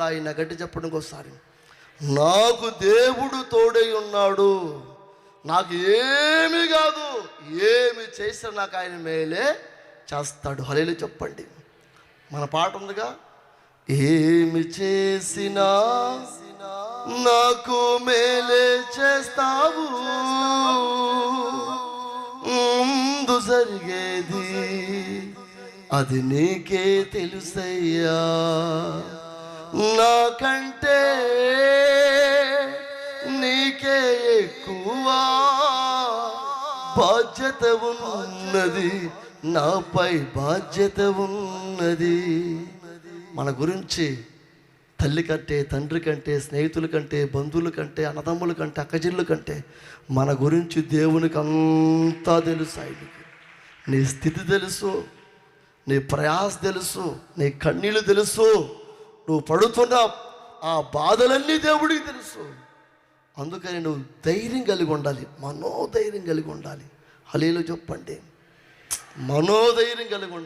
ఆయన గట్టి చెప్పడం ఒకసారి, నాకు దేవుడు తోడై ఉన్నాడు, నాకు ఏమి కాదు, ఏమి చేసినా నాకు ఆయన మేలే చేస్తాడు. హల్లెలూయా చెప్పండి. మన పాట ఉందిగా, ఏమి చేసినా నాకు మేలే చేస్తావు, ముందు జరిగేది అది నీకే తెలుసయ్యా, నాకంటే నీకే ఎక్కువ బాధ్యత ఉన్నది, నాపై బాధ్యత ఉన్నది. మన గురించి తల్లి కంటే, తండ్రి కంటే, స్నేహితుల కంటే, బంధువుల కంటే, అన్నదమ్ముల కంటే, అక్కచెల్లుల కంటే మన గురించి దేవునికి అంతా తెలుసు. ఆయనకి నీ స్థితి తెలుసు, నీ ప్రయాస తెలుసు, నీ కన్నీళ్ళు తెలుసు, నువ్వు పడుతున్న ఆ బాధలన్నీ దేవుడికి తెలుసు. అందుకని నువ్వు ధైర్యం కలిగి ఉండాలి, మనోధైర్యం కలిగి ఉండాలి. హల్లెలూయా చెప్పండి. మనోధైర్యం కలిగి ఉండాలి.